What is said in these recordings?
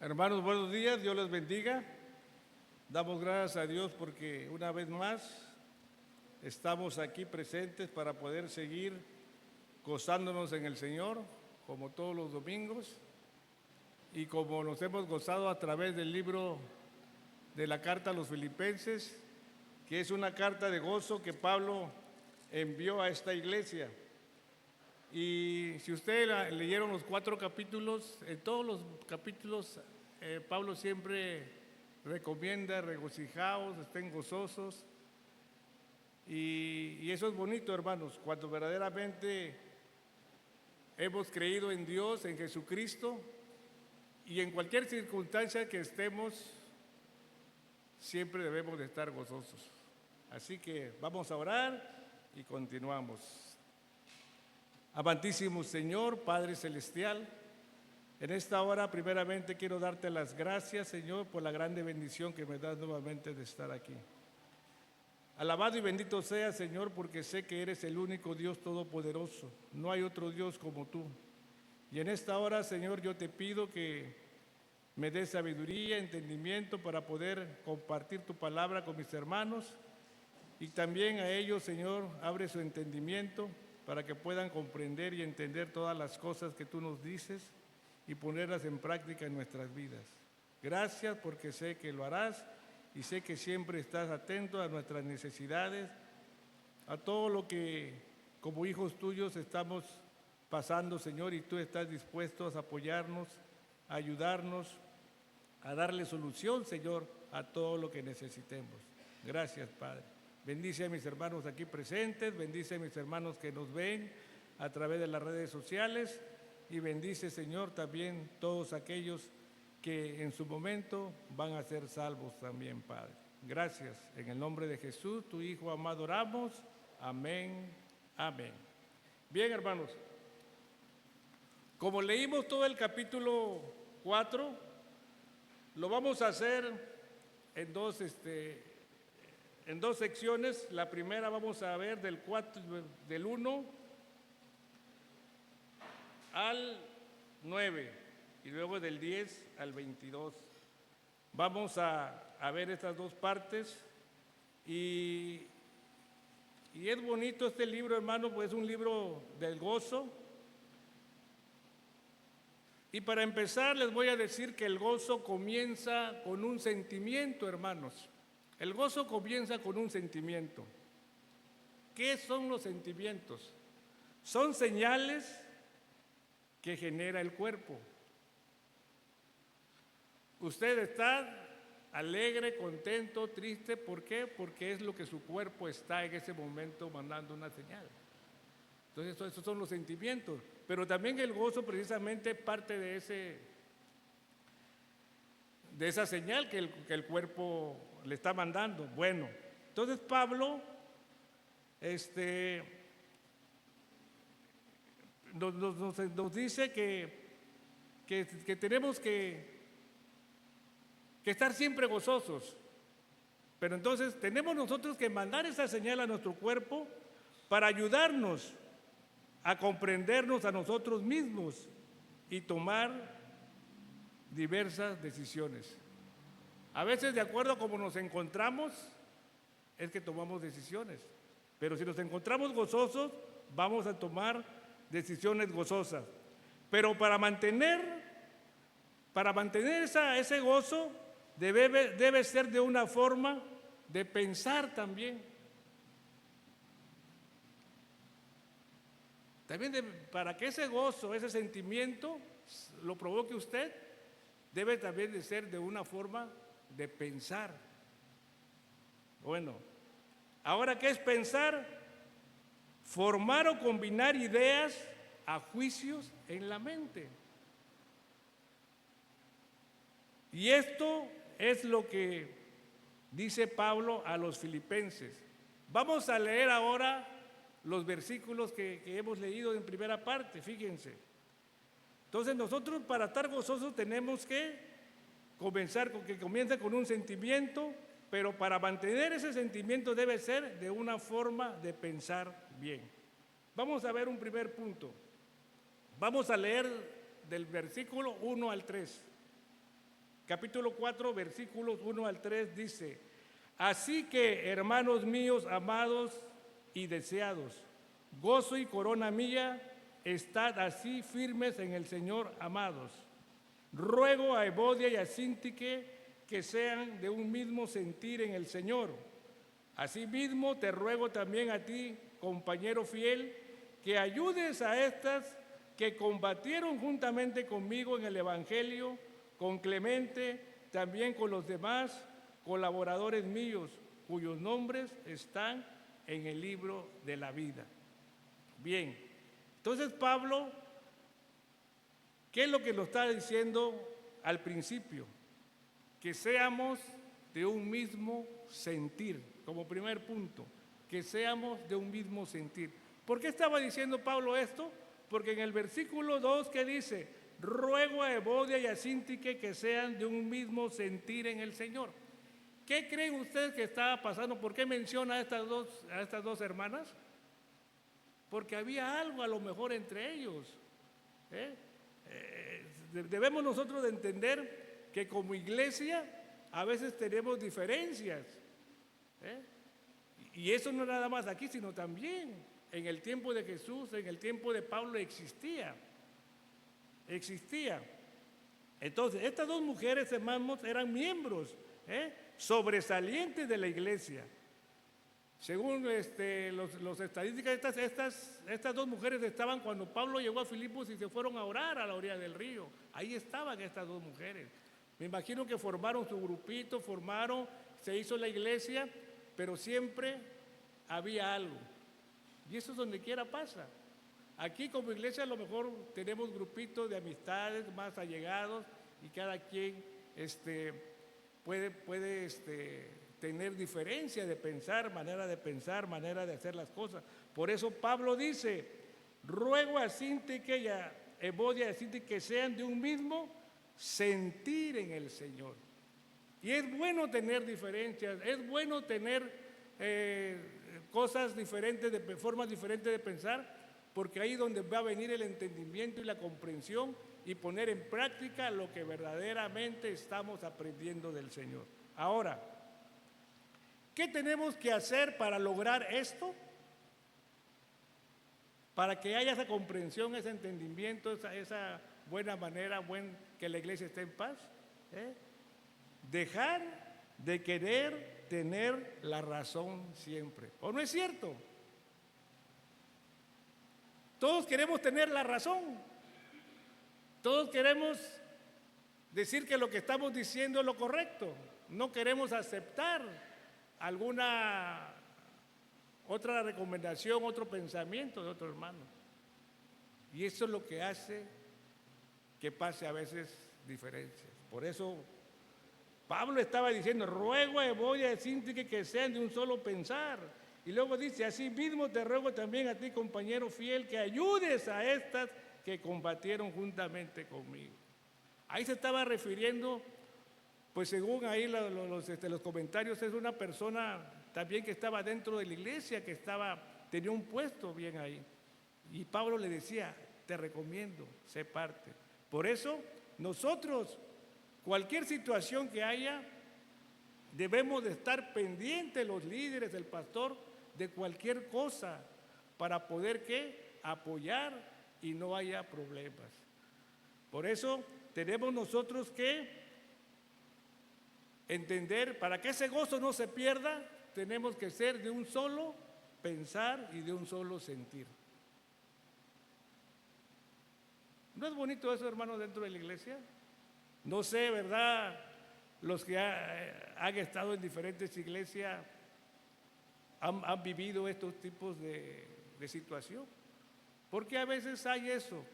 Hermanos, buenos días, Dios les bendiga. Damos gracias a Dios porque una vez más estamos aquí presentes para poder seguir gozándonos en el Señor, como todos los domingos, y como nos hemos gozado a través del libro de la carta a los Filipenses, que es una carta de gozo que Pablo envió a esta iglesia. Y si ustedes leyeron los 4 capítulos, en todos los capítulos Pablo siempre recomienda regocijaos, estén gozosos. Y eso es bonito, hermanos, cuando verdaderamente hemos creído en Dios, en Jesucristo, y en cualquier circunstancia que estemos, siempre debemos de estar gozosos. Así que vamos a orar y continuamos. Amantísimo Señor, Padre Celestial, en esta hora primeramente quiero darte las gracias, Señor, por la grande bendición que me das nuevamente de estar aquí. Alabado y bendito sea, Señor, porque sé que eres el único Dios todopoderoso. No hay otro Dios como tú. Y en esta hora, Señor, yo te pido que me des sabiduría, entendimiento para poder compartir tu palabra con mis hermanos. Y también a ellos, Señor, abre su entendimiento para que puedan comprender y entender todas las cosas que tú nos dices y ponerlas en práctica en nuestras vidas. Gracias porque sé que lo harás y sé que siempre estás atento a nuestras necesidades, a todo lo que como hijos tuyos estamos pasando, Señor, y tú estás dispuesto a apoyarnos, a ayudarnos, a darle solución, Señor, a todo lo que necesitemos. Gracias, Padre. Bendice a mis hermanos aquí presentes, bendice a mis hermanos que nos ven a través de las redes sociales y bendice, Señor, también todos aquellos que en su momento van a ser salvos también, Padre. Gracias. En el nombre de Jesús, tu Hijo amado, oramos. Amén. Amén. Bien, hermanos, como leímos todo el capítulo 4, lo vamos a hacer en dos secciones. La primera vamos a ver del 1 al 9 y luego del 10 al 22. Vamos a ver estas dos partes y es bonito este libro, hermano, pues es un libro del gozo. Y para empezar les voy a decir que el gozo comienza con un sentimiento, hermanos. El gozo comienza con un sentimiento. ¿Qué son los sentimientos? Son señales que genera el cuerpo. Usted está alegre, contento, triste, ¿por qué? Porque es lo que su cuerpo está en ese momento mandando una señal. Entonces, esos son los sentimientos. Pero también el gozo precisamente parte de esa señal que el cuerpo le está mandando. Bueno, entonces Pablo nos dice que tenemos que estar siempre gozosos. Pero entonces tenemos nosotros que mandar esa señal a nuestro cuerpo para ayudarnos a comprendernos a nosotros mismos y tomar diversas decisiones. A veces, de acuerdo a cómo nos encontramos, es que tomamos decisiones. Pero si nos encontramos gozosos, vamos a tomar decisiones gozosas. Pero para mantener ese gozo, debe ser de una forma de pensar también. También para que ese gozo, ese sentimiento lo provoque usted, debe también de ser de una forma de pensar. Bueno, ahora, ¿qué es pensar? Formar o combinar ideas a juicios en la mente. Y esto es lo que dice Pablo a los filipenses. Vamos a leer ahora los versículos que hemos leído en primera parte, fíjense. Entonces nosotros para estar gozosos tenemos que comenzar con que comienza con un sentimiento, pero para mantener ese sentimiento debe ser de una forma de pensar bien. Vamos a ver un primer punto. Vamos a leer del versículo 1 al 3. capítulo 4, versículos 1 al 3 dice: así que, hermanos míos, amados y deseados, gozo y corona mía, estad así firmes en el Señor, amados. Ruego a Evodia y a Síntique que sean de un mismo sentir en el Señor. Asimismo te ruego también a ti, compañero fiel, que ayudes a estas que combatieron juntamente conmigo en el Evangelio, con Clemente, también con los demás colaboradores míos, cuyos nombres están en el libro de la vida. Bien, entonces Pablo, ¿qué es lo que nos está diciendo al principio? Que seamos de un mismo sentir, como primer punto, que seamos de un mismo sentir. ¿Por qué estaba diciendo Pablo esto? Porque en el versículo 2 que dice: ruego a Evodia y a Síntique que sean de un mismo sentir en el Señor. ¿Qué creen ustedes que estaba pasando? ¿Por qué menciona a estas dos hermanas? Porque había algo a lo mejor entre ellos. Debemos nosotros de entender que como iglesia a veces tenemos diferencias. Y eso no nada más aquí, sino también en el tiempo de Jesús, en el tiempo de Pablo existía. Entonces, estas dos mujeres, hermanos, eran miembros sobresalientes de la iglesia. Según los estadísticas, estas dos mujeres estaban cuando Pablo llegó a Filipos y se fueron a orar a la orilla del río. Ahí estaban estas dos mujeres. Me imagino que formaron su grupito, se hizo la iglesia, pero siempre había algo. Y eso es donde quiera pasa. Aquí como iglesia a lo mejor tenemos grupitos de amistades más allegados y cada quien puede tener diferencia de pensar, manera de hacer las cosas. Por eso Pablo dice: ruego a Síntique y a Evodia y a Síntique que sean de un mismo sentir en el Señor. Y es bueno tener diferencias, es bueno tener cosas diferentes, formas diferentes de pensar, porque ahí es donde va a venir el entendimiento y la comprensión y poner en práctica lo que verdaderamente estamos aprendiendo del Señor. Ahora, ¿qué tenemos que hacer para lograr esto? Para que haya esa comprensión, ese entendimiento, esa buena manera, que la iglesia esté en paz. Dejar de querer tener la razón siempre. ¿O no es cierto? Todos queremos tener la razón. Todos queremos decir que lo que estamos diciendo es lo correcto. No queremos aceptar alguna otra recomendación, otro pensamiento de otro hermano. Y eso es lo que hace que pase a veces diferencias. Por eso Pablo estaba diciendo: ruego a Evodia y a Síntique que sean de un solo pensar. Y luego dice: así mismo te ruego también a ti, compañero fiel, que ayudes a estas que combatieron juntamente conmigo. Ahí se estaba refiriendo, pues según ahí los comentarios, es una persona también que estaba dentro de la iglesia, que tenía un puesto bien ahí. Y Pablo le decía: te recomiendo, sé parte. Por eso nosotros, cualquier situación que haya, debemos de estar pendientes los líderes, el pastor, de cualquier cosa para poder apoyar y no haya problemas. Por eso tenemos nosotros que entender, para que ese gozo no se pierda, tenemos que ser de un solo pensar y de un solo sentir. ¿No es bonito eso, hermanos, dentro de la iglesia? No sé, ¿verdad? Los que han estado en diferentes iglesias han vivido estos tipos de situación. Porque a veces hay eso,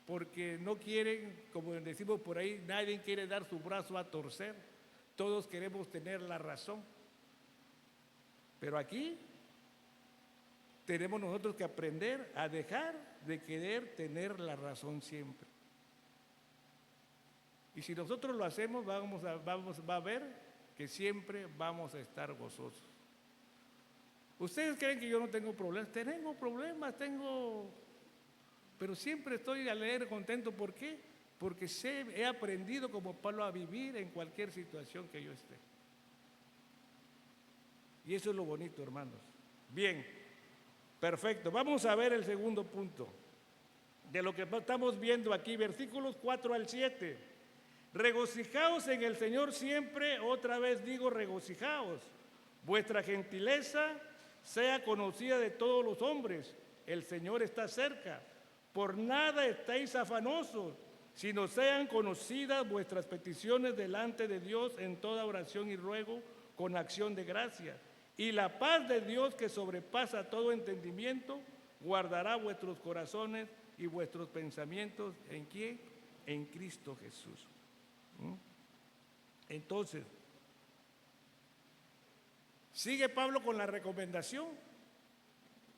porque no quieren, como decimos por ahí, nadie quiere dar su brazo a torcer. Todos queremos tener la razón. Pero aquí tenemos nosotros que aprender a dejar de querer tener la razón siempre. Y si nosotros lo hacemos, va a ver que siempre vamos a estar gozosos. ¿Ustedes creen que yo no tengo problemas? Tengo problemas, pero siempre estoy alegre, contento. ¿Por qué? porque he aprendido como Pablo a vivir en cualquier situación que yo esté. Y eso es lo bonito, hermanos. Bien, perfecto. Vamos a ver el segundo punto de lo que estamos viendo aquí, versículos 4 al 7. Regocijaos en el Señor siempre, otra vez digo regocijaos. Vuestra gentileza sea conocida de todos los hombres. El Señor está cerca. Por nada estéis afanosos, sino sean conocidas vuestras peticiones delante de Dios en toda oración y ruego con acción de gracia. Y la paz de Dios, que sobrepasa todo entendimiento, guardará vuestros corazones y vuestros pensamientos. ¿En quién? En Cristo Jesús. Entonces, sigue Pablo con la recomendación.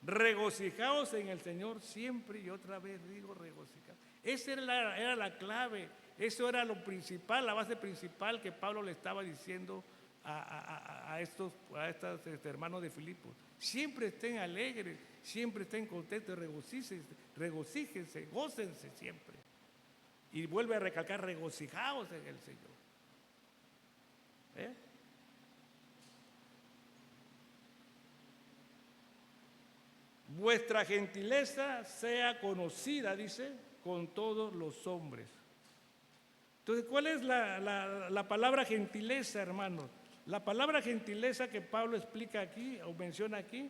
Regocijaos en el Señor siempre, y otra vez digo regocijaos. Esa era la clave, eso era lo principal, la base principal que Pablo le estaba diciendo a estos hermanos de Filipos. Siempre estén alegres, siempre estén contentos, regocíjense, gócense siempre. Y vuelve a recalcar, regocijaos en el Señor. Vuestra gentileza sea conocida, dice, con todos los hombres. Entonces, ¿cuál es la palabra gentileza, hermanos? La palabra gentileza que Pablo explica aquí o menciona aquí,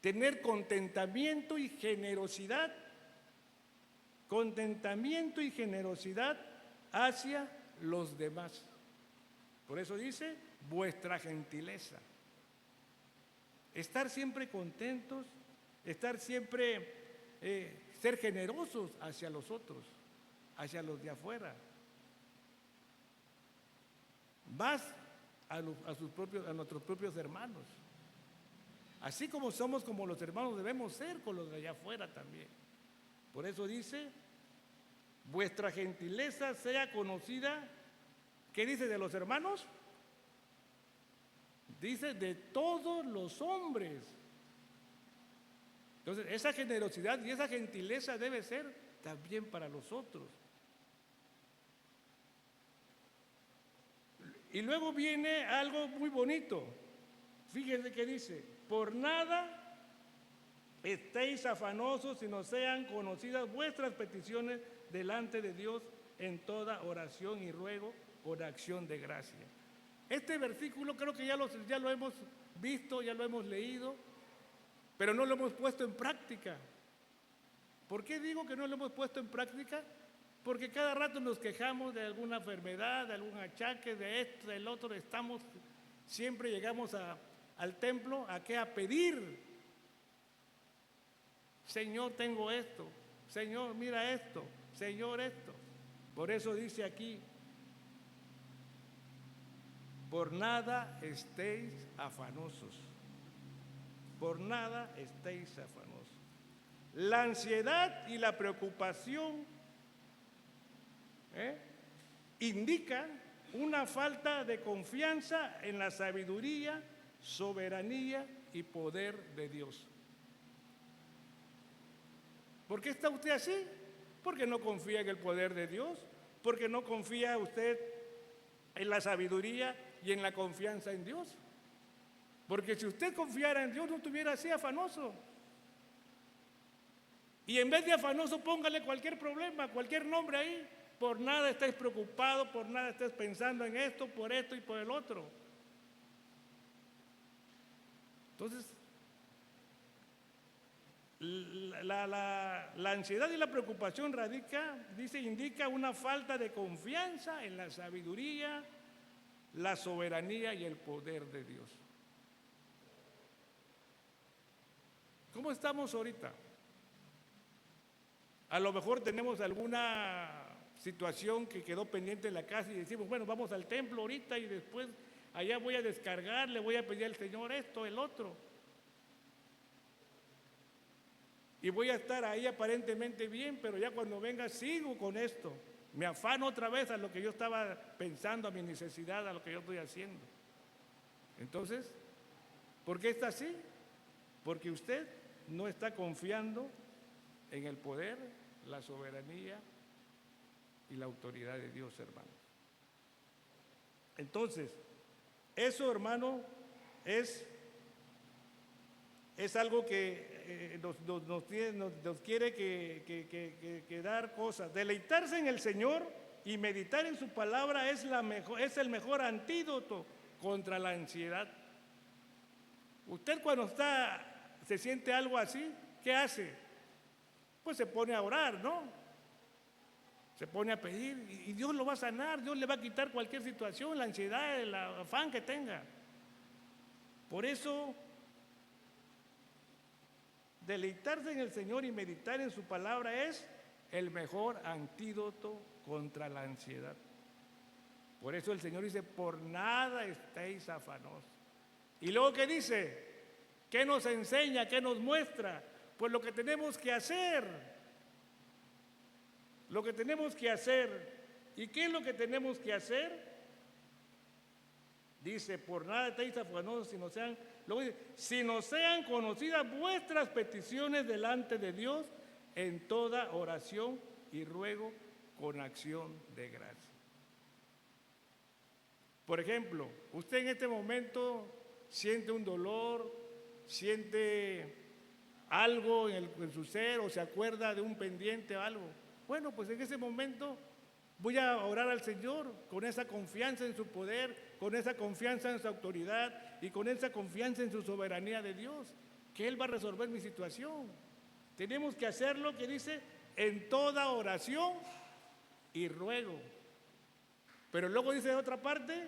tener contentamiento y generosidad. Contentamiento y generosidad hacia los demás. Por eso dice, vuestra gentileza. Estar siempre contentos, estar siempre, ser generosos hacia los otros, hacia los de afuera. Más a nuestros propios hermanos. Así como somos como los hermanos, debemos ser con los de allá afuera también. Por eso dice, vuestra gentileza sea conocida. ¿Qué dice de los hermanos? Dice de todos los hombres. Entonces, esa generosidad y esa gentileza debe ser también para los otros. Y luego viene algo muy bonito. Fíjense que dice, por nada estéis afanosos, sino sean conocidas vuestras peticiones delante de Dios en toda oración y ruego con acción de gracia. Este versículo creo que ya lo hemos visto, ya lo hemos leído, pero no lo hemos puesto en práctica. ¿Por qué digo que no lo hemos puesto en práctica? Porque cada rato nos quejamos de alguna enfermedad, de algún achaque, de esto, del otro. Siempre llegamos al templo, ¿a qué? A pedir. Señor, tengo esto. Señor, mira esto. Señor, esto. Por eso dice aquí, por nada estéis afanosos. Por nada estéis afanosos. La ansiedad y la preocupación indican una falta de confianza en la sabiduría, soberanía y poder de Dios. ¿Por qué está usted así? Porque no confía en el poder de Dios, porque no confía usted en la sabiduría y en la confianza en Dios. Porque si usted confiara en Dios, no estuviera así afanoso. Y en vez de afanoso, póngale cualquier problema, cualquier nombre ahí. Por nada estáis preocupados, por nada estáis pensando en esto, por esto y por el otro. Entonces, la ansiedad y la preocupación indica una falta de confianza en la sabiduría, la soberanía y el poder de Dios. ¿Cómo estamos ahorita? A lo mejor tenemos alguna situación que quedó pendiente en la casa y decimos, bueno, vamos al templo ahorita y después allá voy a descargar, le voy a pedir al Señor esto, el otro. Y voy a estar ahí aparentemente bien, pero ya cuando venga sigo con esto. Me afano otra vez a lo que yo estaba pensando, a mi necesidad, a lo que yo estoy haciendo. Entonces, ¿por qué está así? Porque usted no está confiando en el poder, la soberanía y la autoridad de Dios, hermanos. Entonces, eso, hermano, es algo que nos quiere que dar cosas. Deleitarse en el Señor y meditar en su palabra es el mejor antídoto contra la ansiedad. Usted cuando se siente algo así, ¿qué hace? Pues se pone a orar, ¿no? Se pone a pedir y Dios lo va a sanar, Dios le va a quitar cualquier situación, la ansiedad, el afán que tenga. Por eso, deleitarse en el Señor y meditar en su palabra es el mejor antídoto contra la ansiedad. Por eso el Señor dice, por nada estéis afanosos. Y luego, ¿qué dice? ¿Qué nos enseña? ¿Qué nos muestra? Pues lo que tenemos que hacer. Lo que tenemos que hacer. ¿Y qué es lo que tenemos que hacer? Dice, por nada estéis afanosos, si no sean conocidas vuestras peticiones delante de Dios en toda oración y ruego con acción de gracia. Por ejemplo, usted en este momento siente un dolor, siente algo en su ser o se acuerda de un pendiente o algo. Bueno, pues en ese momento voy a orar al Señor con esa confianza en su poder, con esa confianza en su autoridad y con esa confianza en su soberanía de Dios, que Él va a resolver mi situación. Tenemos que hacer lo que dice en toda oración y ruego. Pero luego dice de otra parte,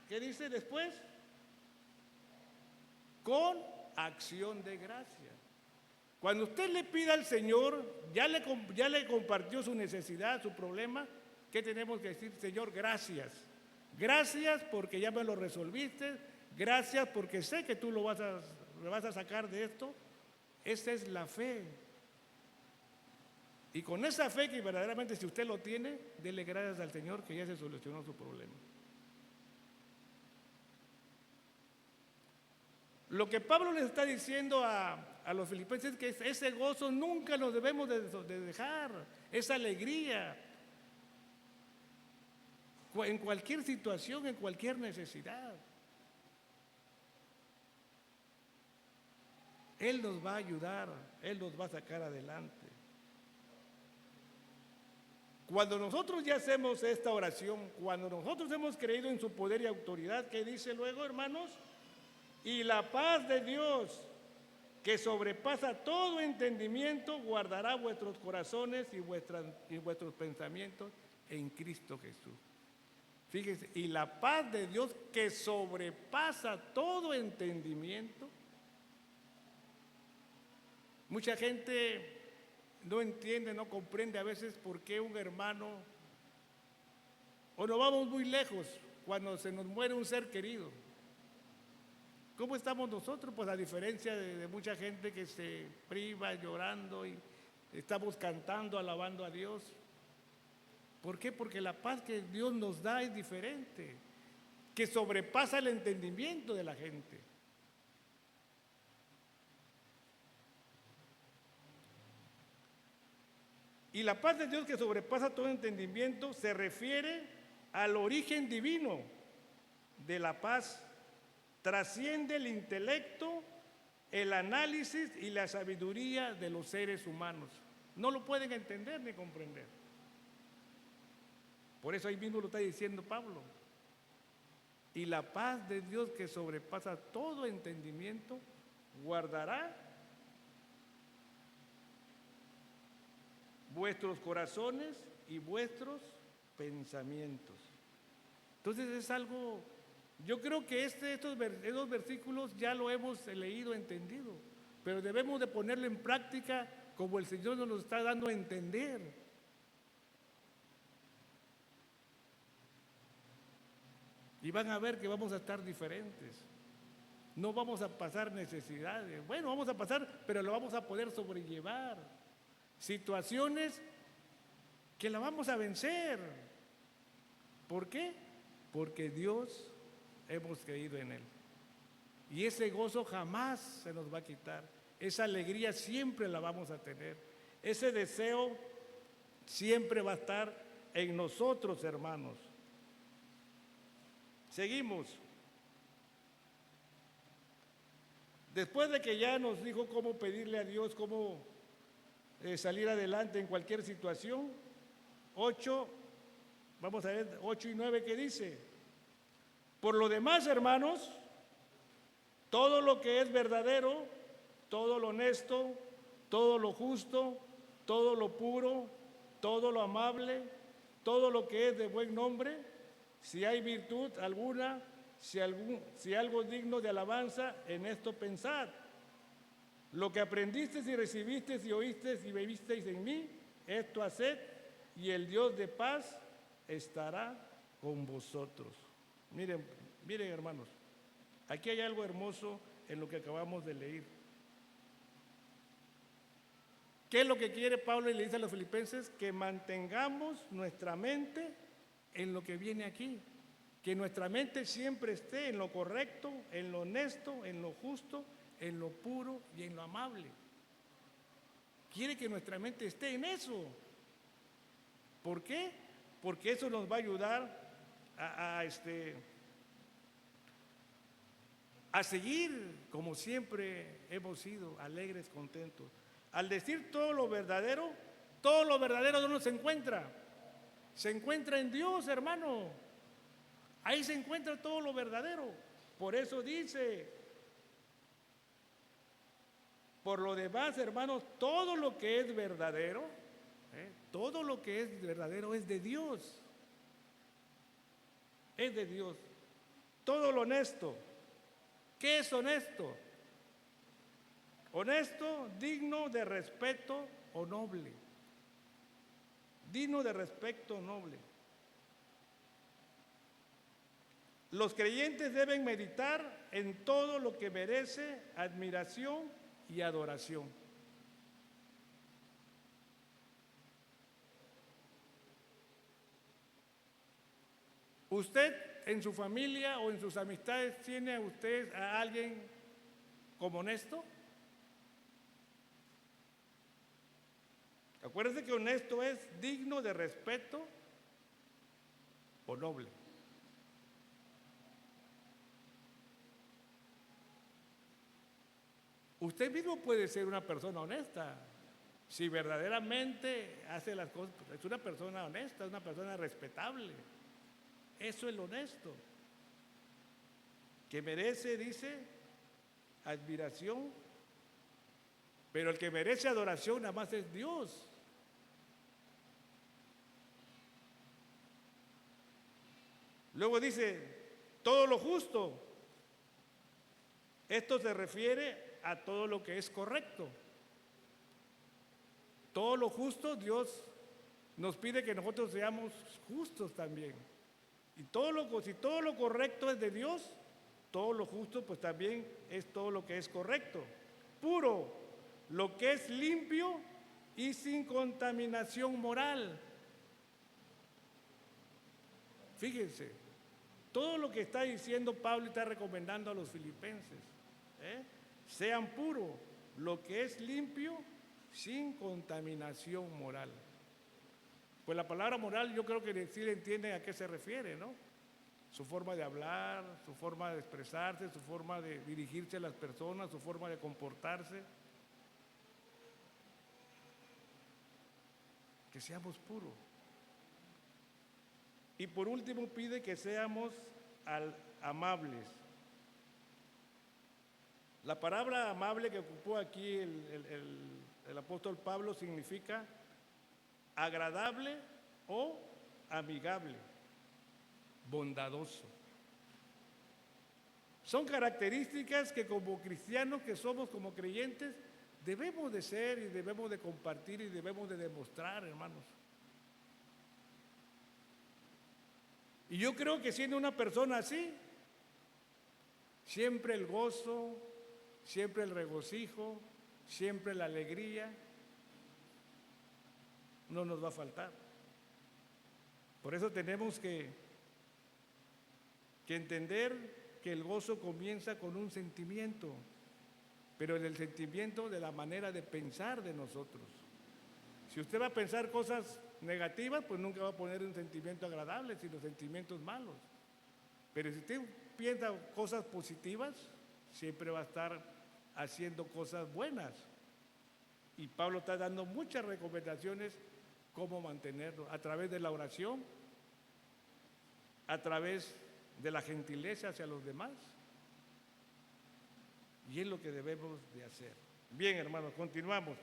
¿qué dice después? Con acción de gracia. Cuando usted le pida al Señor, ya le compartió su necesidad, su problema, ¿qué tenemos que decir? Señor, gracias. Gracias porque ya me lo resolviste. Gracias porque sé que tú me vas a sacar de esto. Esa es la fe. Y con esa fe que verdaderamente si usted lo tiene, dele gracias al Señor que ya se solucionó su problema. Lo que Pablo les está diciendo a los filipenses es que ese gozo nunca lo debemos de dejar, esa alegría, en cualquier situación, en cualquier necesidad. Él nos va a ayudar, Él nos va a sacar adelante. Cuando nosotros ya hacemos esta oración, cuando nosotros hemos creído en su poder y autoridad, ¿qué dice luego, hermanos? Y la paz de Dios, que sobrepasa todo entendimiento, guardará vuestros corazones y vuestros pensamientos en Cristo Jesús. Fíjense, y la paz de Dios que sobrepasa todo entendimiento. Mucha gente no entiende, no comprende a veces por qué un hermano, o nos vamos muy lejos cuando se nos muere un ser querido. ¿Cómo estamos nosotros? Pues a diferencia de mucha gente que se priva llorando y estamos cantando, alabando a Dios. ¿Por qué? Porque la paz que Dios nos da es diferente, que sobrepasa el entendimiento de la gente. Y la paz de Dios que sobrepasa todo entendimiento se refiere al origen divino de la paz. Trasciende el intelecto, el análisis y la sabiduría de los seres humanos. No lo pueden entender ni comprender. Por eso ahí mismo lo está diciendo Pablo. Y la paz de Dios que sobrepasa todo entendimiento, guardará vuestros corazones y vuestros pensamientos. Entonces es algo, yo creo que estos versículos ya lo hemos leído, entendido, pero debemos de ponerlo en práctica como el Señor nos está dando a entender. Y van a ver que vamos a estar diferentes. No vamos a pasar necesidades. Bueno, vamos a pasar, pero lo vamos a poder sobrellevar. Situaciones que la vamos a vencer. ¿Por qué? Porque Dios hemos creído en Él. Y ese gozo jamás se nos va a quitar. Esa alegría siempre la vamos a tener. Ese deseo siempre va a estar en nosotros, hermanos. Seguimos. Después de que ya nos dijo cómo pedirle a Dios, cómo salir adelante en cualquier situación, 8, vamos a ver 8 y 9, ¿qué dice? Por lo demás, hermanos, todo lo que es verdadero, todo lo honesto, todo lo justo, todo lo puro, todo lo amable, todo lo que es de buen nombre, si hay virtud alguna, si algo digno de alabanza, en esto pensad. Lo que aprendisteis y recibisteis y oísteis y bebisteis en mí, esto haced, y el Dios de paz estará con vosotros. Miren, hermanos, aquí hay algo hermoso en lo que acabamos de leer. ¿Qué es lo que quiere Pablo y le dice a los filipenses? Que mantengamos nuestra mente en lo que viene aquí. Que nuestra mente siempre esté en lo correcto, en lo honesto, en lo justo, en lo puro y en lo amable. Quiere que nuestra mente esté en eso. ¿Por qué? Porque eso nos va a ayudar a seguir como siempre hemos sido, alegres, contentos. Al decir todo lo verdadero ¿dónde se encuentra? Se encuentra en Dios, hermano. Ahí se encuentra todo lo verdadero. Por eso dice, por lo demás, hermanos, todo lo que es verdadero, todo lo que es verdadero es de Dios. Es de Dios. Todo lo honesto. ¿Qué es honesto? Honesto, digno de respeto o noble. Digno de respeto o noble. Los creyentes deben meditar en todo lo que merece admiración y adoración. ¿Usted en su familia o en sus amistades tiene usted a alguien como honesto? Acuérdense que honesto es digno de respeto o noble. Usted mismo puede ser una persona honesta. Si verdaderamente hace las cosas, es una persona honesta, es una persona respetable. Eso es lo honesto. Que merece, dice, admiración. Pero el que merece adoración nada más es Dios. Luego dice, todo lo justo. Esto se refiere a todo lo que es correcto. Todo lo justo, Dios nos pide que nosotros seamos justos también. Y si todo lo correcto es de Dios, todo lo justo pues también es todo lo que es correcto. Puro, lo que es limpio y sin contaminación moral. Fíjense, todo lo que está diciendo Pablo y está recomendando a los filipenses, sean puros, lo que es limpio, sin contaminación moral. Pues la palabra moral yo creo que sí le entienden a qué se refiere, ¿no? Su forma de hablar, su forma de expresarse, su forma de dirigirse a las personas, su forma de comportarse. Que seamos puros. Y por último pide que seamos amables. La palabra amable que ocupó aquí el apóstol Pablo significa agradable o amigable, bondadoso. Son características que como cristianos que somos, como creyentes, debemos de ser y debemos de compartir y debemos de demostrar, hermanos. Y yo creo que siendo una persona así, siempre el gozo, siempre el regocijo, siempre la alegría, no nos va a faltar. Por eso tenemos que entender que el gozo comienza con un sentimiento, pero en el sentimiento de la manera de pensar de nosotros. Si usted va a pensar cosas negativas, pues nunca va a poner un sentimiento agradable, sino sentimientos malos. Pero si usted piensa cosas positivas, siempre va a estar haciendo cosas buenas. Y Pablo está dando muchas recomendaciones cómo mantenerlo, a través de la oración, a través de la gentileza hacia los demás. Y es lo que debemos de hacer. Bien, hermanos, continuamos.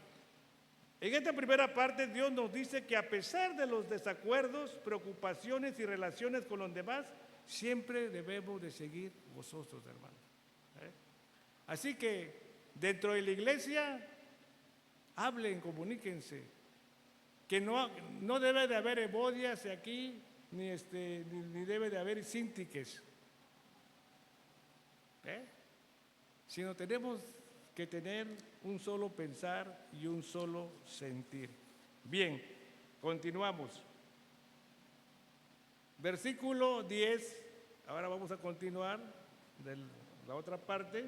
En esta primera parte, Dios nos dice que a pesar de los desacuerdos, preocupaciones y relaciones con los demás, siempre debemos de seguir gozosos, hermanos. Así que dentro de la iglesia, hablen, comuníquense, que no debe de haber ebodias aquí, ni debe de haber síntiques, sino tenemos que tener un solo pensar y un solo sentir. Bien, continuamos. Versículo 10, ahora vamos a continuar de la otra parte.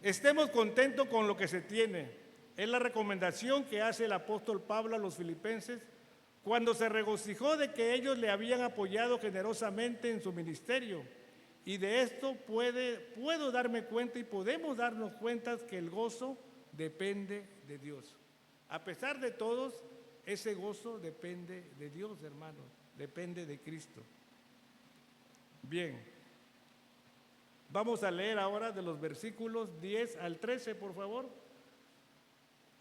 Estemos contentos con lo que se tiene. Es la recomendación que hace el apóstol Pablo a los filipenses cuando se regocijó de que ellos le habían apoyado generosamente en su ministerio. Y de esto puedo darme cuenta y podemos darnos cuenta que el gozo depende de Dios. A pesar de todos, ese gozo depende de Dios, hermanos, depende de Cristo. Bien, vamos a leer ahora de los versículos 10 al 13, por favor.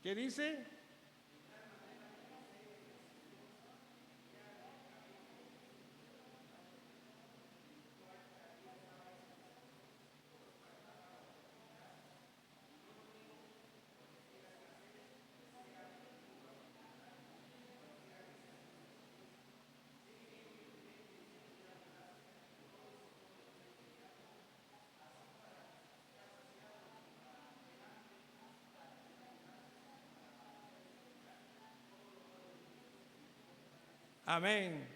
¿Qué dice? Amén.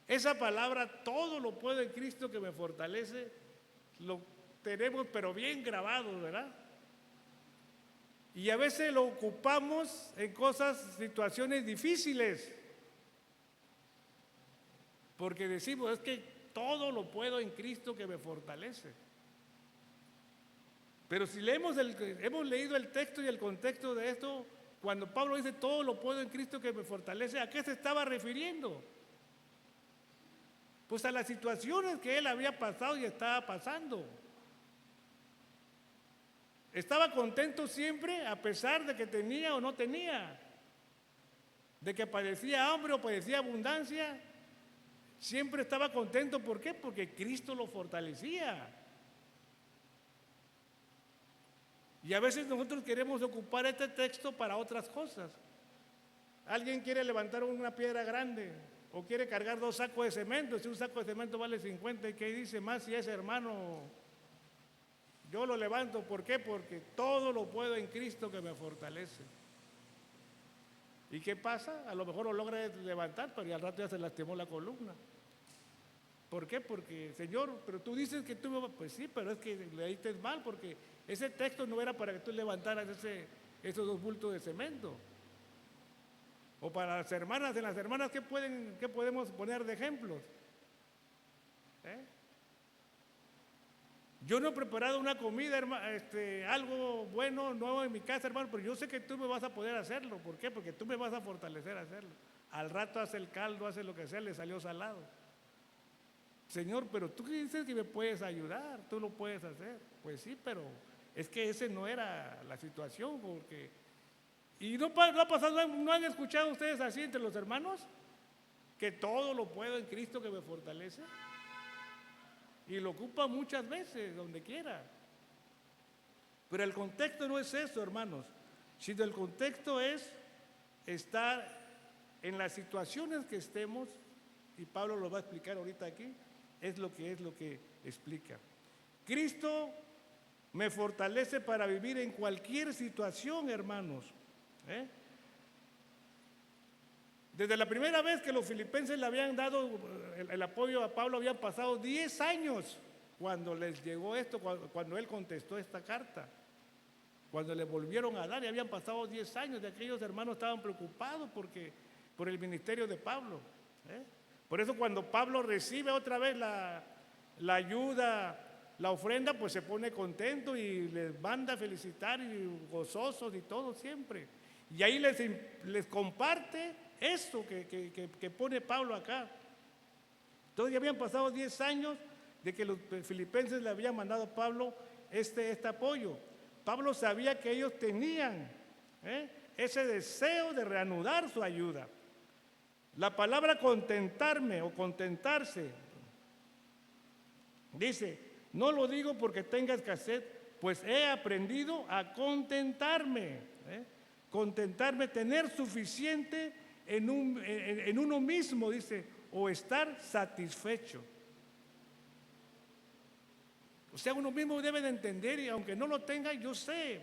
Esa palabra, todo lo puedo en Cristo que me fortalece, lo tenemos pero bien grabado, ¿verdad? Y a veces lo ocupamos en situaciones difíciles, porque decimos, es que todo lo puedo en Cristo que me fortalece. Pero si hemos leído el texto y el contexto de esto, cuando Pablo dice todo lo puedo en Cristo que me fortalece, ¿a qué se estaba refiriendo? Pues a las situaciones que él había pasado y estaba pasando. Estaba contento siempre a pesar de que tenía o no tenía, de que padecía hambre o padecía abundancia, siempre estaba contento. ¿Por qué? Porque Cristo lo fortalecía. Y a veces nosotros queremos ocupar este texto para otras cosas. Alguien quiere levantar una piedra grande o quiere cargar 2 sacos de cemento. Si un saco de cemento vale 50, ¿y qué dice? Más si es hermano, yo lo levanto. ¿Por qué? Porque todo lo puedo en Cristo que me fortalece. ¿Y qué pasa? A lo mejor lo logra levantar, pero al rato ya se lastimó la columna. ¿Por qué? Porque, Señor, pero tú dices que tú me vas. Pues sí, pero es que leíste mal, porque ese texto no era para que tú levantaras esos 2 bultos de cemento. O para las hermanas, en las hermanas, ¿qué podemos poner de ejemplos? Yo no he preparado una comida, algo bueno, nuevo en mi casa, hermano, pero yo sé que tú me vas a poder hacerlo. ¿Por qué? Porque tú me vas a fortalecer a hacerlo. Al rato hace el caldo, hace lo que sea, le salió salado. Señor, pero tú dices que me puedes ayudar, tú lo puedes hacer. Pues sí, pero es que esa no era la situación, porque... ¿Y no ha pasado, no han escuchado ustedes así entre los hermanos? Que todo lo puedo en Cristo que me fortalece. Y lo ocupa muchas veces, donde quiera. Pero el contexto no es eso, hermanos, sino el contexto es estar en las situaciones que estemos, y Pablo lo va a explicar ahorita aquí, es lo que explica. Cristo me fortalece para vivir en cualquier situación, hermanos. Desde la primera vez que los filipenses le habían dado el apoyo a Pablo, habían pasado 10 años cuando les llegó esto, cuando él contestó esta carta. cuando le volvieron a dar, y habían pasado 10 años, de aquellos hermanos estaban preocupados por el ministerio de Pablo. Por eso cuando Pablo recibe otra vez la ayuda, la ofrenda, pues se pone contento y les manda a felicitar y gozosos y todo siempre. Y ahí les comparte eso que pone Pablo acá. Entonces ya habían pasado 10 años de que los filipenses le habían mandado a Pablo este apoyo. Pablo sabía que ellos tenían ese deseo de reanudar su ayuda. La palabra contentarme o contentarse, dice, no lo digo porque tenga escasez, pues he aprendido a contentarme. Contentarme, tener suficiente en uno mismo, dice, o estar satisfecho. O sea, uno mismo debe de entender, y aunque no lo tenga, yo sé,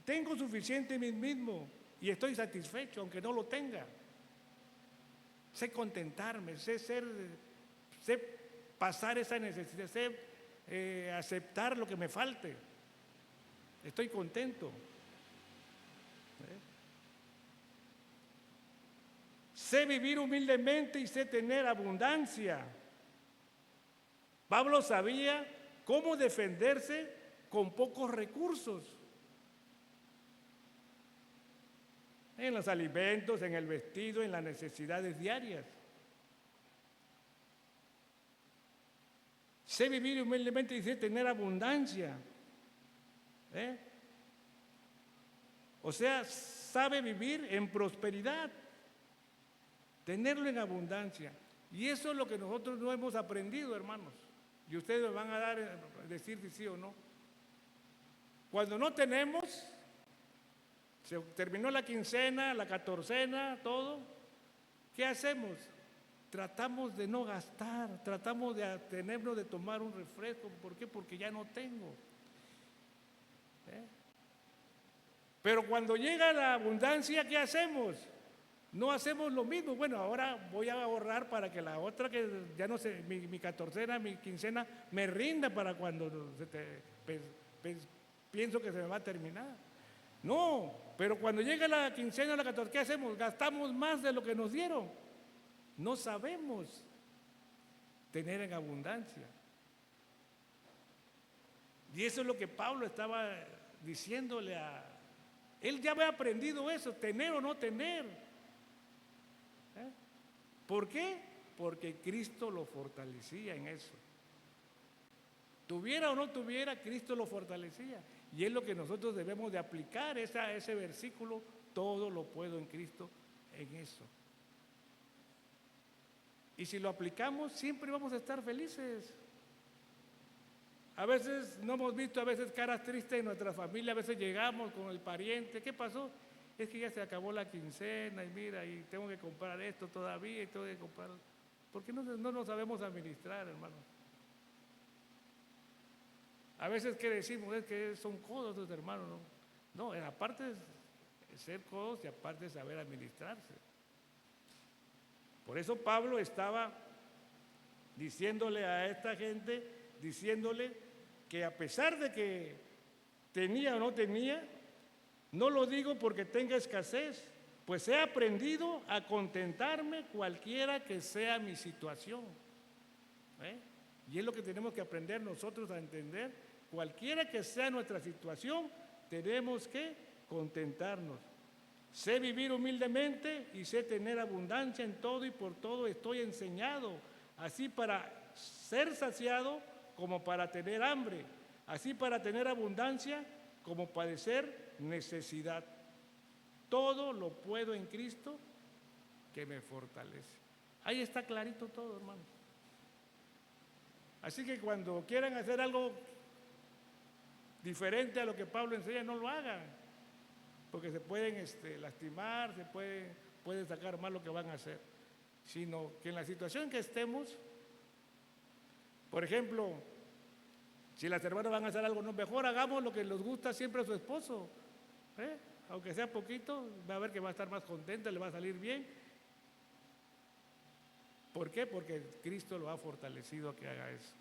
tengo suficiente en mí mismo y estoy satisfecho, aunque no lo tenga. Sé contentarme, sé pasar esa necesidad, sé aceptar lo que me falte. Estoy contento. Sé vivir humildemente y sé tener abundancia. Pablo sabía cómo defenderse con pocos recursos. En los alimentos, en el vestido, en las necesidades diarias. Sé vivir humildemente y sé tener abundancia. O sea, sabe vivir en prosperidad, tenerlo en abundancia. Y eso es lo que nosotros no hemos aprendido, hermanos. Y ustedes me van a decir si sí o no. Cuando no tenemos, se terminó la quincena, la catorcena, todo, ¿qué hacemos? Tratamos de no gastar, tratamos de abstenernos de tomar un refresco. ¿Por qué? Porque ya no tengo. Pero cuando llega la abundancia, ¿qué hacemos? No hacemos lo mismo. Bueno, ahora voy a ahorrar para que la otra, que ya no sé, mi catorcena, mi quincena, me rinda para cuando pienso que se me va a terminar. No, pero cuando llega la quincena, la catorcena, ¿qué hacemos? Gastamos más de lo que nos dieron. No sabemos tener en abundancia. Y eso es lo que Pablo estaba diciéndole a... Él ya había aprendido eso, tener o no tener. ¿Por qué? Porque Cristo lo fortalecía en eso. Tuviera o no tuviera, Cristo lo fortalecía. Y es lo que nosotros debemos de aplicar, ese versículo, todo lo puedo en Cristo, en eso. Y si lo aplicamos, siempre vamos a estar felices. A veces no hemos visto caras tristes en nuestra familia, a veces llegamos con el pariente, ¿qué pasó? Es que ya se acabó la quincena y mira, y tengo que comprar esto todavía y tengo que comprar. ¿Por qué no nos sabemos administrar, hermano? A veces que decimos es que son codos los hermanos, ¿no? No, aparte de ser codos y aparte de saber administrarse. Por eso Pablo estaba diciéndole a esta gente, diciéndole que a pesar de que tenía o no tenía, no lo digo porque tenga escasez, pues he aprendido a contentarme cualquiera que sea mi situación. Y es lo que tenemos que aprender nosotros a entender. Cualquiera que sea nuestra situación, tenemos que contentarnos. Sé vivir humildemente y sé tener abundancia en todo y por todo estoy enseñado, así para ser saciado como para tener hambre, así para tener abundancia como padecer necesidad. Todo lo puedo en Cristo que me fortalece. Ahí está clarito todo, hermano. Así que cuando quieran hacer algo diferente a lo que Pablo enseña, no lo hagan, porque se pueden lastimar, se puede sacar mal lo que van a hacer, sino que en la situación en que estemos, por ejemplo, si las hermanas van a hacer algo, no, mejor hagamos lo que les gusta siempre a su esposo, aunque sea poquito, va a ver que va a estar más contenta, le va a salir bien. ¿Por qué? Porque Cristo lo ha fortalecido a que haga eso.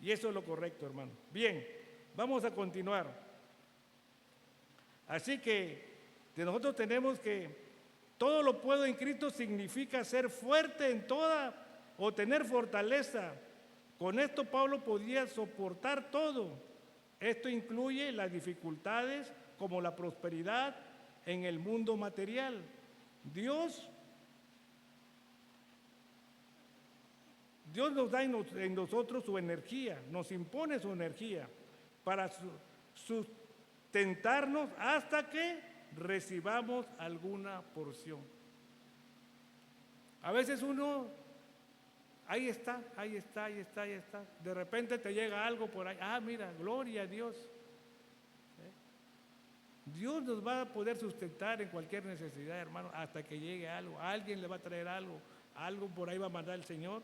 Y eso es lo correcto, hermano. Bien, vamos a continuar. Así que de nosotros tenemos que, todo lo puedo en Cristo significa ser fuerte en toda o tener fortaleza. Con esto Pablo podía soportar todo. Esto incluye las dificultades como la prosperidad en el mundo material. Dios nos da en nosotros su energía, nos impone su energía para sustentarnos hasta que recibamos alguna porción. A veces uno, ahí está. De repente te llega algo por ahí. Ah, mira, gloria a Dios. Dios nos va a poder sustentar en cualquier necesidad, hermano, hasta que llegue algo. Alguien le va a traer algo por ahí va a mandar el Señor.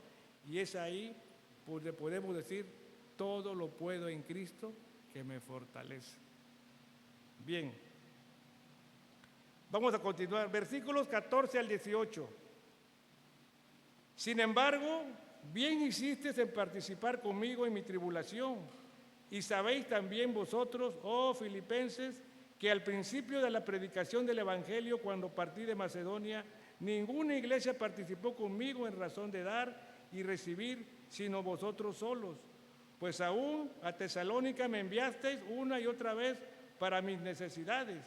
Y es ahí donde podemos decir, todo lo puedo en Cristo que me fortalece. Bien, vamos a continuar. Versículos 14 al 18. Sin embargo, bien hicisteis en participar conmigo en mi tribulación. Y sabéis también vosotros, oh filipenses, que al principio de la predicación del Evangelio, cuando partí de Macedonia, ninguna iglesia participó conmigo en razón de dar y recibir, sino vosotros solos. Pues aún a Tesalónica me enviasteis una y otra vez para mis necesidades.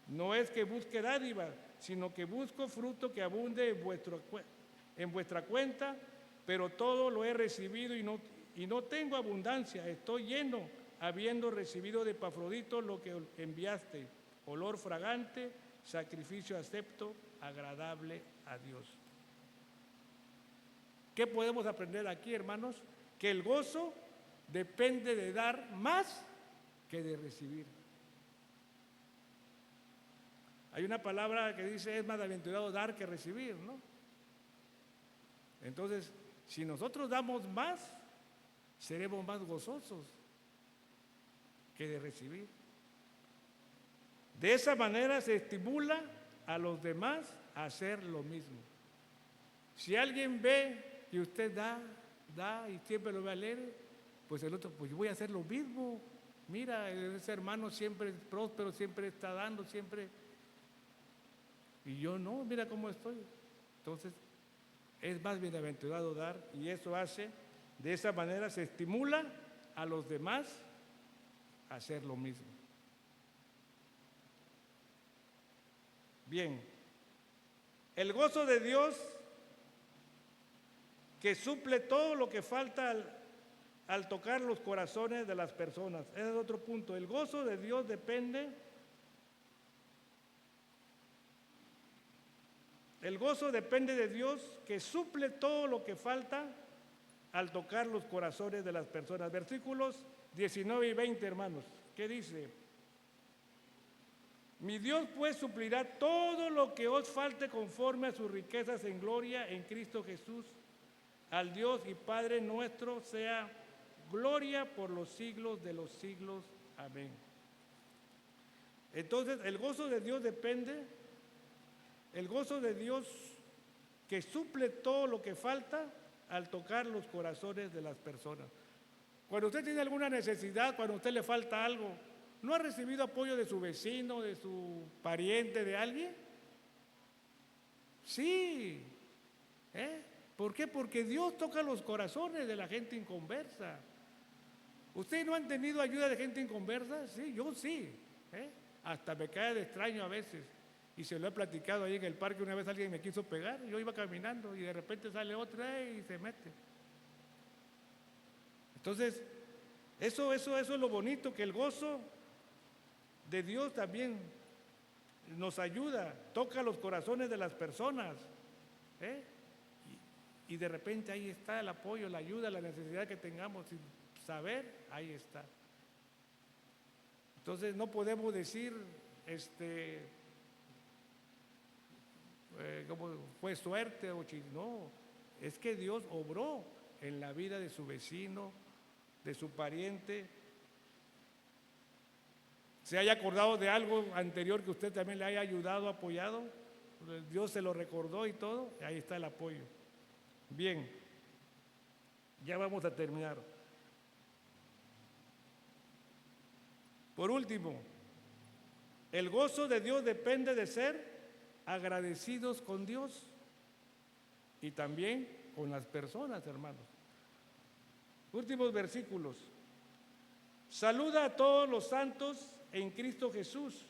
No es que busque dádivas, sino que busco fruto que abunde en vuestra cuenta, pero todo lo he recibido y no tengo abundancia. Estoy lleno, habiendo recibido de Epafrodito lo que enviaste, olor fragante, sacrificio acepto, agradable a Dios. ¿Qué podemos aprender aquí, hermanos? Que el gozo depende de dar más que de recibir. Hay una palabra que dice, es más bienaventurado dar que recibir, ¿no? Entonces, si nosotros damos más, seremos más gozosos que de recibir. De esa manera se estimula a los demás a hacer lo mismo. Si alguien ve que usted da y siempre lo ve alegre, pues el otro, pues yo voy a hacer lo mismo. Mira, ese hermano siempre es próspero, siempre está dando, siempre. Y yo no, mira cómo estoy. Entonces, es más bienaventurado dar, y eso hace, de esa manera se estimula a los demás a hacer lo mismo. Bien, el gozo de Dios que suple todo lo que falta al tocar los corazones de las personas. Ese es otro punto. El gozo de Dios depende. El gozo depende de Dios que suple todo lo que falta al tocar los corazones de las personas. Versículos 19 y 20, hermanos. ¿Qué dice? Mi Dios pues suplirá todo lo que os falte conforme a sus riquezas en gloria en Cristo Jesús. Al Dios y Padre nuestro sea gloria por los siglos de los siglos. Amén. Entonces, el gozo de Dios depende, el gozo de Dios que suple todo lo que falta al tocar los corazones de las personas. Cuando usted tiene alguna necesidad, cuando a usted le falta algo, ¿no ha recibido apoyo de su vecino, de su pariente, de alguien? Sí. ¿Por qué? Porque Dios toca los corazones de la gente inconversa. ¿Ustedes no han tenido ayuda de gente inconversa? Sí, yo sí. Hasta me cae de extraño a veces. Y se lo he platicado ahí en el parque. Una vez alguien me quiso pegar, yo iba caminando y de repente sale otra y se mete. Entonces, eso es lo bonito, que el gozo de Dios también nos ayuda, toca los corazones de las personas. Y de repente ahí está el apoyo, la ayuda, la necesidad que tengamos, sin saber, ahí está. Entonces no podemos decir, como fue suerte o no, es que Dios obró en la vida de su vecino, de su pariente. Se haya acordado de algo anterior que usted también le haya ayudado, apoyado, Dios se lo recordó y todo, ahí está el apoyo. Bien, ya vamos a terminar. Por último, El gozo de Dios depende de ser agradecidos con Dios y también con las personas, hermanos. Últimos versículos. Saluda a todos los santos en Cristo Jesús.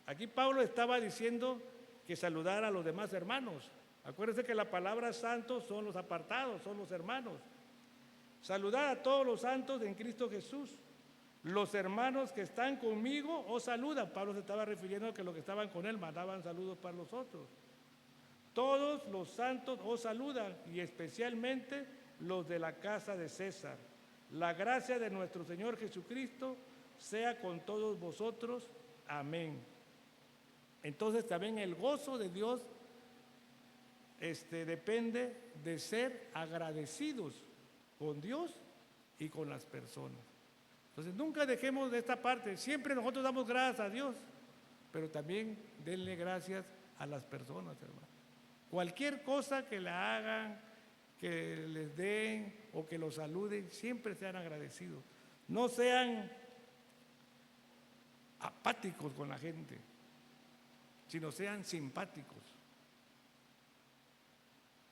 Aquí Pablo estaba diciendo que saludara a los demás hermanos. Acuérdense que la palabra santos son los apartados, son los hermanos. Saludad a todos los santos en Cristo Jesús. Los hermanos que están conmigo os saludan. Pablo se estaba refiriendo a que los que estaban con él mandaban saludos para los otros. Todos los santos os saludan, y especialmente los de la casa de César. La gracia de nuestro Señor Jesucristo sea con todos vosotros. Amén. Entonces también el gozo de Dios depende de ser agradecidos con Dios y con las personas. Entonces nunca dejemos de esta parte. Siempre nosotros damos gracias a Dios, pero también denle gracias a las personas, hermano. Cualquier cosa que le hagan, que les den o que los saluden, siempre sean agradecidos. No sean apáticos con la gente, sino sean simpáticos.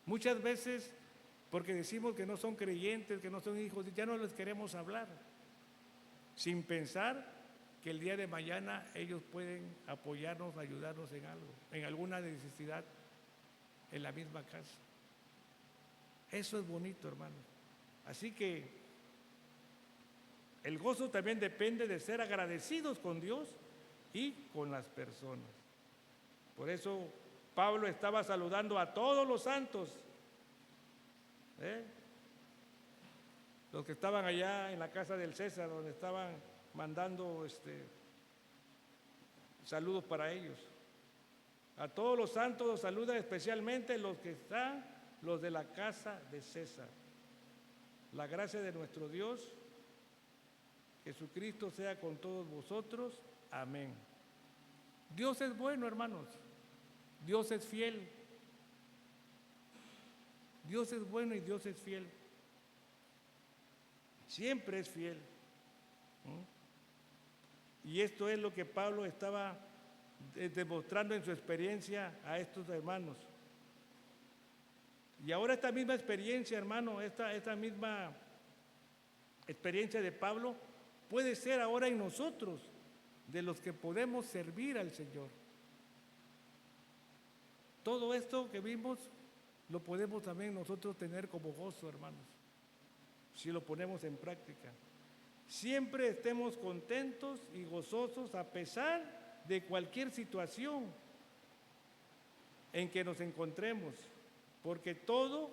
Muchas veces, porque decimos que no son creyentes, que no son hijos, ya no les queremos hablar, sin pensar que el día de mañana ellos pueden apoyarnos, ayudarnos en algo, en alguna necesidad en la misma casa. Eso es bonito, hermano. Así que el gozo también depende de ser agradecidos con Dios y con las personas. Por eso Pablo estaba saludando a todos los santos, los que estaban allá en la casa del César, donde estaban mandando saludos para ellos. A todos los santos los saluda especialmente los que están, los de la casa de César. La gracia de nuestro Dios Jesucristo sea con todos vosotros. Amén. Dios es bueno, hermanos. Dios es fiel. Dios es bueno y Dios es fiel. Siempre es fiel. Y esto es lo que Pablo estaba demostrando en su experiencia a estos hermanos. Y ahora esta misma experiencia, hermano, esta misma experiencia de Pablo puede ser ahora en nosotros, de los que podemos servir al Señor. Todo esto que vimos lo podemos también nosotros tener como gozo, hermanos, si lo ponemos en práctica. Siempre estemos contentos y gozosos a pesar de cualquier situación en que nos encontremos, porque todo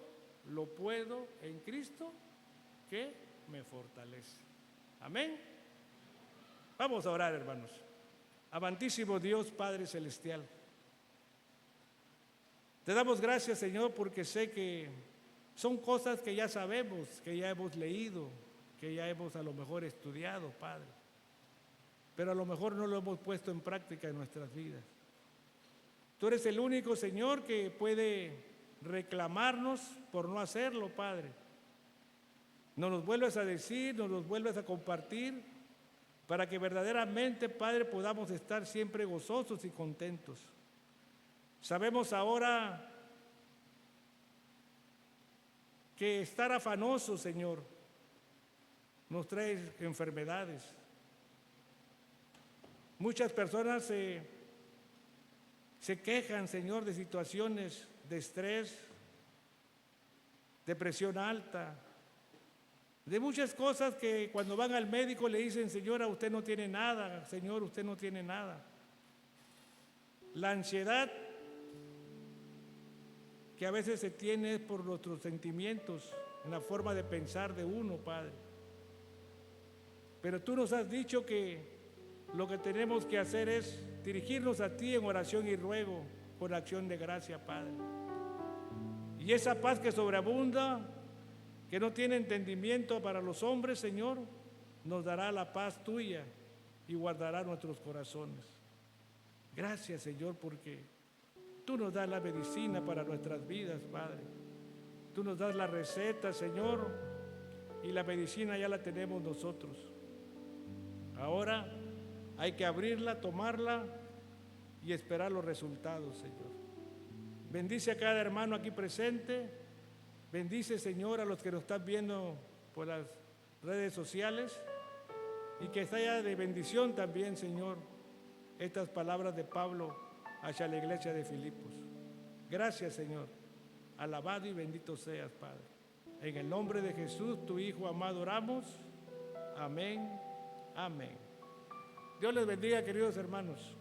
lo puedo en Cristo que me fortalece. Amén. Vamos a orar, hermanos. Amantísimo Dios, Padre Celestial, te damos gracias, Señor, porque sé que son cosas que ya sabemos, que ya hemos leído, que ya hemos a lo mejor estudiado, Padre, pero a lo mejor no lo hemos puesto en práctica en nuestras vidas. Tú eres el único, Señor, que puede reclamarnos por no hacerlo, Padre. Nos los vuelves a decir, nos los vuelves a compartir, para que verdaderamente, Padre, podamos estar siempre gozosos y contentos. Sabemos ahora que estar afanoso, Señor, nos trae enfermedades. Muchas personas se quejan, Señor, de situaciones de estrés, de presión alta, de muchas cosas que cuando van al médico le dicen: señora, usted no tiene nada, señor, usted no tiene nada. La ansiedad que a veces se tiene es por nuestros sentimientos, en la forma de pensar de uno, Padre. Pero tú nos has dicho que lo que tenemos que hacer es dirigirnos a ti en oración y ruego, con acción de gracia, Padre. Y esa paz que sobreabunda, que no tiene entendimiento para los hombres, Señor, nos dará la paz tuya y guardará nuestros corazones. Gracias, Señor, porque tú nos das la medicina para nuestras vidas, Padre. Tú nos das la receta, Señor, y la medicina ya la tenemos nosotros. Ahora Hay que abrirla, tomarla y esperar los resultados, Señor. Bendice a cada hermano aquí presente. Bendice, Señor, a los que nos están viendo por las redes sociales. Y que sea de bendición también, Señor, estas palabras de Pablo hacia la iglesia de Filipos. Gracias, Señor. Alabado y bendito seas, Padre. En el nombre de Jesús, tu Hijo amado, oramos. Amén. Amén. Dios les bendiga, queridos hermanos.